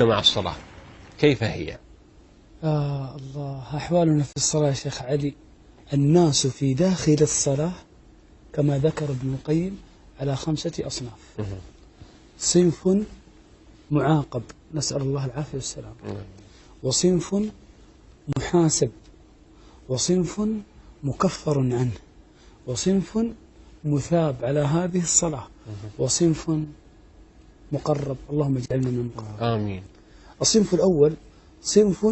أحوالنا مع الصلاة كيف هي؟ الله، أحوالنا في الصلاة يا شيخ علي، الناس في داخل الصلاة كما ذكر ابن القيم على 5 أصناف. صنف معاقب، نسأل الله العافية والسلام، وصنف محاسب، وصنف مكفر عنه، وصنف مثاب على هذه الصلاة، وصنف مقرب، اللهم اجعلنا من المقرب. آمين. الصنف الأول صنف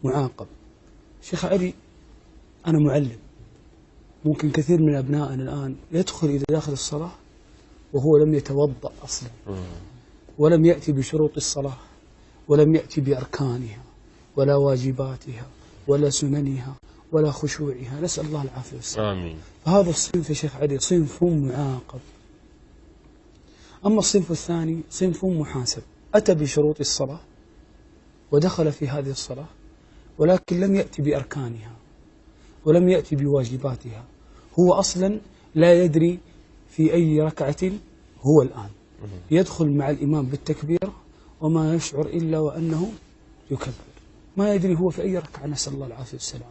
معاقب. شيخ علي، أنا معلم، ممكن كثير من أبنائنا الآن يدخل إلى داخل الصلاة وهو لم يتوضأ أصلا، ولم يأتي بشروط الصلاة، ولم يأتي بأركانها ولا واجباتها ولا سننها ولا خشوعها، نسأل الله العافية والسلام. آمين. فهذا الصنف يا شيخ علي صنف معاقب. أما الصنف الثاني صنف محاسب، أتى بشروط الصلاة ودخل في هذه الصلاة ولكن لم يأتي بأركانها ولم يأتي بواجباتها، هو أصلا لا يدري في أي ركعة هو الآن، يدخل مع الإمام بالتكبيرة وما يشعر إلا وأنه يكبر، ما يدري هو في أي ركعة، نسأل الله العافية والسلام.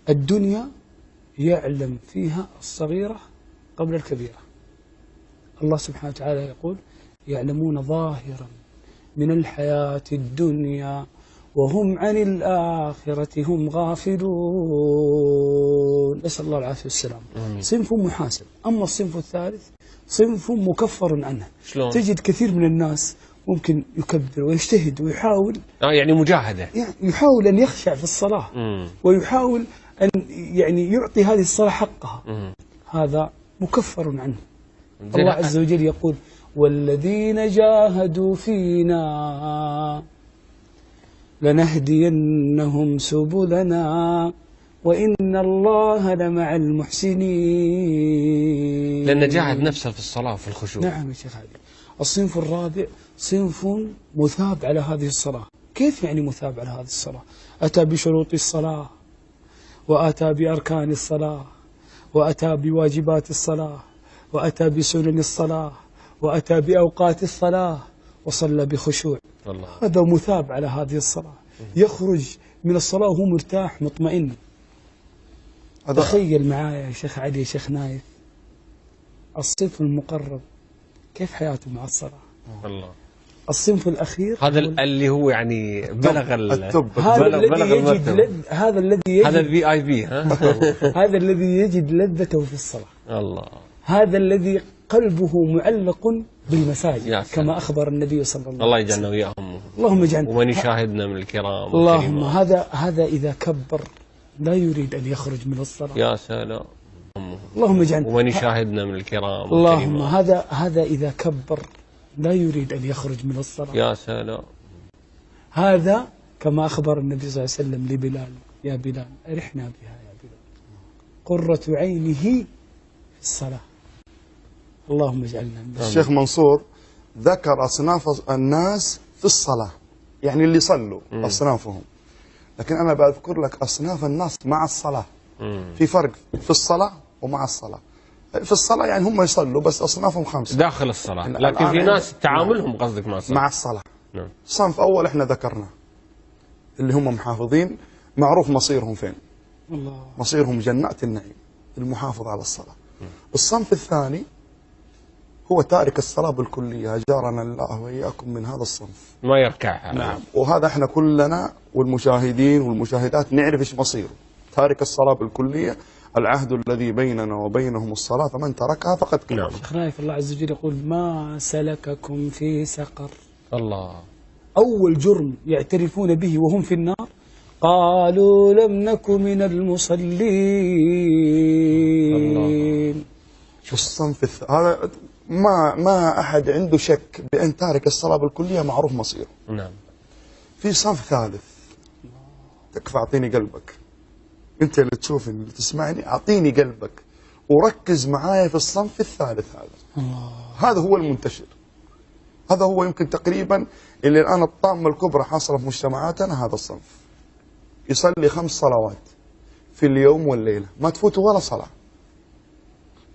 الدنيا يعلم فيها الصغيرة قبل الكبيرة. الله سبحانه وتعالى يقول: يعلمون ظاهرا من الحياة الدنيا وهم عن الآخرة هم غافلون، نسأل الله العافية والسلام. صنف محاسب. أما الصنف الثالث صنف مكفر عنه. شلون؟ تجد كثير من الناس ممكن يكبر ويجتهد ويحاول، يعني مجاهدة، يعني يحاول أن يخشع في الصلاة ويحاول أن يعني يعطي هذه الصلاة حقها، هذا مكفر عنه. الله عز وجل يقول: والذين جاهدوا فينا لنهدينهم سبلنا وإن الله لمع المحسنين. لأن جاهد نفسه في الصلاة وفي الخشوع. نعم يا شيخ علي. الصنف الرابع صنف مثاب على هذه الصلاة. كيف يعني مثاب على هذه الصلاة؟ أتى بشروط الصلاة، وأتى بأركان الصلاة، وأتى بواجبات الصلاة، وأتى بسنن الصلاة، وأتى بأوقات الصلاة، وصلى بخشوع. الله. هذا مثاب على هذه الصلاة، يخرج من الصلاة وهو مرتاح مطمئن. تخيل معايا يا شيخ علي، يا شيخ نايف، الصنف المقرب كيف حياته مع الصلاة. الله. الصنف الأخير هذا اللي هو يعني بلغ التوب، هذا الذي يجد هذا الذي يجد هذا الVIP هذا الذي يجد لذته في الصلاة. الله. هذا الذي قلبه معلق بالمساجد كما أخبر النبي صلى الله عليه وسلم. الله يجعلنا وياهم. اللهم اجعلنا ومن يشاهدنا من الكرام. اللهم. هذا إذا كبر لا يريد أن يخرج من الصلاة. يا سلام. اللهم اجعلنا. ومن يشاهدنا من الكرام. اللهم. هذا إذا كبر لا يريد أن يخرج من الصلاة. يا سلام. هذا كما أخبر النبي صلى الله عليه وسلم لبلال: يا بلال أرحنا بها يا بلال، قرة عينه في الصلاة. اللهم اجعلنا. الشيخ منصور ذكر أصناف الناس في الصلاة، يعني اللي صلوا أصنافهم، لكن أنا بذكر لك أصناف الناس مع الصلاة. في فرق في الصلاة ومع الصلاة. في الصلاة يعني هم يصلوا بس أصنافهم 5 داخل الصلاة، لكن في ناس تعاملهم قصدك مع الصلاة. مع الصلاة. نعم. صنف أول إحنا ذكرنا اللي هم محافظين، معروف مصيرهم فين. الله. مصيرهم جنات النعيم، المحافظ على الصلاة. الصنف الثاني هو تارك الصلاة بالكلية، أجارنا الله وإياكم من هذا الصنف، ما يركعها. نعم. وهذا احنا كلنا والمشاهدين والمشاهدات نعرف ايش مصيره. تارك الصلاة بالكلية، العهد الذي بيننا وبينهم الصلاة، فمن تركها فقد كفر. نعم. شيخ نايف، الله عز وجل يقول: ما سلككم في سقر. الله. أول جرم يعترفون به وهم في النار: قالوا لم نك من المصلين. شو الصنف هذا؟ ما أحد عنده شك بأن تارك الصلاة بالكلية معروف مصيره. نعم. في صنف ثالث، تكفى أعطيني قلبك، أنت اللي تشوفني اللي تسمعني، أعطيني قلبك وركز معايا في الصنف الثالث هذا. هذا هو المنتشر، هذا هو يمكن تقريبا اللي الآن الطامة الكبرى حاصلة في مجتمعاتنا. هذا الصنف يصلي 5 صلوات في اليوم والليلة، ما تفوته ولا صلاة،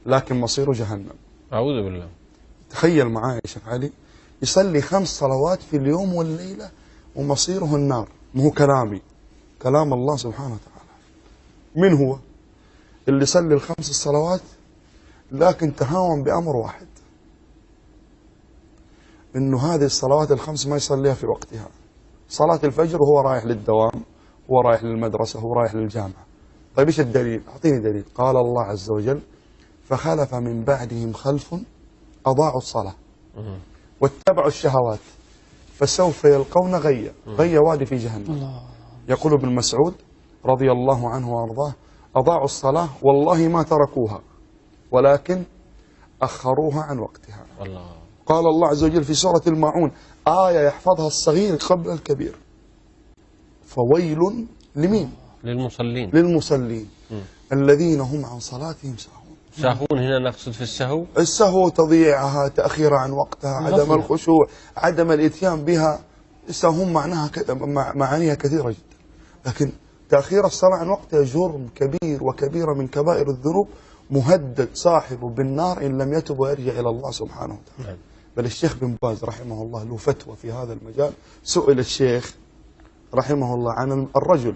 لكن مصيره جهنم. أعوذ بالله. تخيل معايا يا شيخ علي، يصلي 5 صلوات في اليوم والليلة ومصيره النار. مو كلامي، كلام الله سبحانه وتعالى. من هو اللي يصلي ال5 الصلوات لكن تهاون بأمر واحد، إنه هذه الصلوات ال5 ما يصليها في وقتها. صلاة الفجر وهو رايح للدوام، هو رايح للمدرسة، هو رايح للجامعة. طيب إيش الدليل؟ أعطيني دليل. قال الله عز وجل: فخلف من بعدهم خلف أضاعوا الصلاة واتبعوا الشهوات فسوف يلقون غيا. غيا وادي في جهنم. يقول ابن مسعود رضي الله عنه وأرضاه: أضاعوا الصلاة والله ما تركوها ولكن أخروها عن وقتها. الله. قال الله عز وجل في سورة الماعون آية يحفظها الصغير قبل الكبير: فويل لمين؟ للمصلين الذين هم عن صلاتهم ساهون. ساهون هنا نقصد في السهو؟ السهو تضييعها، تأخيرها عن وقتها، عدم الخشوع، عدم الإتيان بها. يساهون معناها معانيها كثيرة جدا، لكن تأخير الصلاة عن وقتها جرم كبير وكبيرة من كبائر الذنوب، مهدد صاحبه بالنار إن لم يتب ويرجع إلى الله سبحانه وتعالى. بل الشيخ بن باز رحمه الله له فتوى في هذا المجال. سئل الشيخ رحمه الله عن الرجل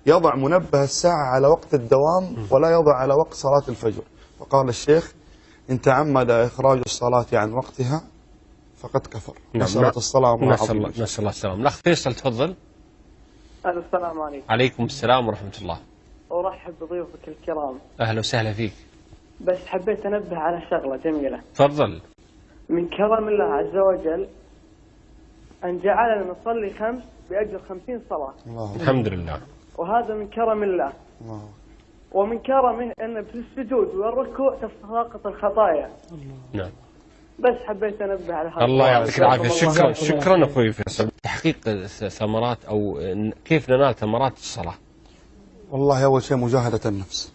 يضع منبه الساعة على وقت الدوام ولا يضع على وقت صلاة الفجر، فقال الشيخ: إن تعمد إخراج الصلاة عن وقتها فقد كفر. نسأل الصلاة نسأل الله السلام. الأخ فيصل تفضل. السلام عليكم. عليكم السلام ورحمة الله. أرحب بضيوفك الكرام. أهلا وسهلا فيك. بس حبيت أنبه على شغلة جميلة. تفضل. من كرم الله عز وجل أن جعلنا نصلي 5 بأجر 50 صلاة. الله. الحمد لله. وهذا من كرم الله. الله. ومن كرمه أن في السجود والركوع تساقط الخطايا. نعم. بس حبيت أنبه على هذا. الله يعطيك العافية. شكرا أخوي فيصل. تحقيق ثمرات أو كيف ننال ثمرات الصلاة؟ والله أول شيء مجاهدة النفس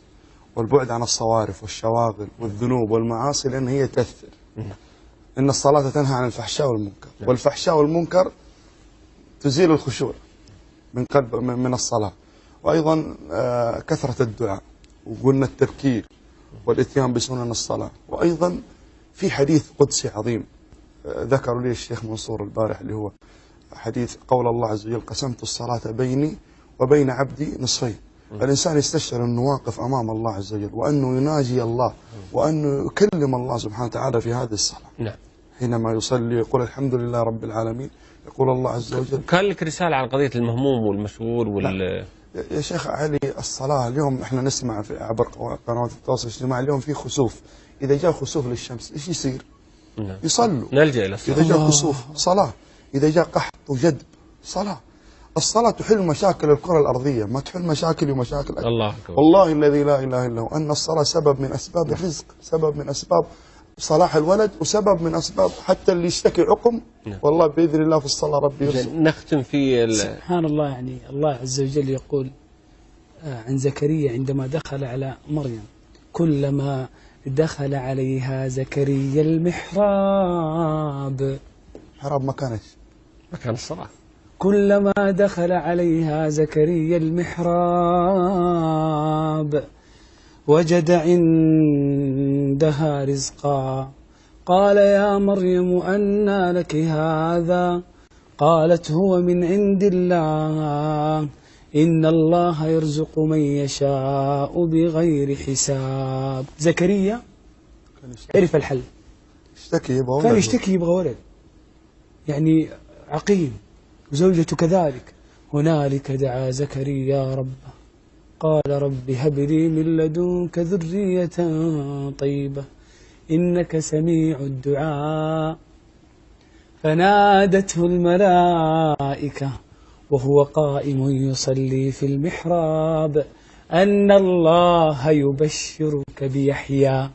والبعد عن الصوارف والشواغل والذنوب والمعاصي، لأن هي تأثر. إن الصلاة تنهى عن الفحشاء والمنكر، والفحشاء والمنكر تزيل الخشوع من قلب من الصلاة. وأيضا كثرة الدعاء، وقلنا التبكير والإتيان بسنن الصلاة. وأيضا في حديث قدسي عظيم ذكر لي الشيخ منصور البارح، اللي هو حديث قول الله عز وجل: قسمت الصلاة بيني وبين عبدي نصفين. الإنسان يستشعر أنه واقف أمام الله عز وجل، وأنه يناجي الله، وأنه يكلم الله سبحانه وتعالى في هذه الصلاة. نعم. حينما يصلي يقول: الحمد لله رب العالمين. يقول الله عز وجل. كان لك رسالة عن قضية المهموم والمشغول يا شيخ علي، الصلاة اليوم احنا نسمع في عبر قنوات التواصل الاجتماعي اليوم في خسوف. إذا جاء خسوف للشمس إيش يصير؟ نعم. يصلوا. نلجأ إلى الصلاة. إذا جاء خسوف صلاة، إذا جاء قحط وجدب صلاة. الصلاة تحل مشاكل الكرة الأرضية، ما تحل مشاكل ومشاكل. الله أكبر. والله الذي لا إله إلا هو أن الصلاة سبب من أسباب الرزق، سبب من أسباب صلاح الولد، وسبب من أسباب حتى اللي يشتكي عقم. والله بإذن الله في الصلاة ربي يرزق. نختم في سبحان الله. يعني الله عز وجل يقول عن زكريا عندما دخل على مريم: كلما دخل عليها زكريا المحراب. محراب مكان الصلاة. كلما دخل عليها زكريا المحراب وجد عندها رزقا قال: يا مريم أنى لك هذا؟ قالت: هو من عند الله، إن الله يرزق من يشاء بغير حساب. زكريا عرف الحل، كان يشتكي يبغى ولد، يعني عقيم، وزوجته كذلك. هنالك دعا زكريا ربه قال: رب هب لي من لدنك ذرية طيبة إنك سميع الدعاء. فنادته الملائكة وهو قائم يصلي في المحراب أن الله يبشرك بيحيى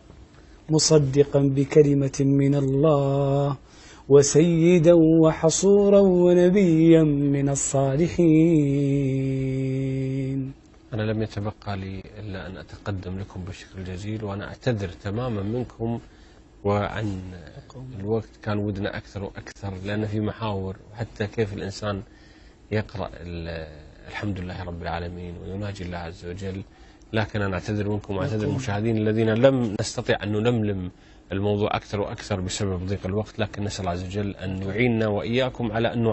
مصدقا بكلمة من الله وسيدا وحصورا ونبيا من الصالحين. أنا لم يتبقى لي إلا أن أتقدم لكم بالشكر الجزيل، وأنا أعتذر تماما منكم وعن الوقت. كان ودنا أكثر وأكثر، لأن في محاور، وحتى كيف الإنسان يقرأ الحمد لله رب العالمين ويناجي الله عز وجل لكن أنا أعتذر منكم وأعتذر المشاهدين الذين لم نستطيع أن نلملم الموضوع أكثر وأكثر بسبب ضيق الوقت، لكن نسأل الله عز وجل أن يعيننا وإياكم على أن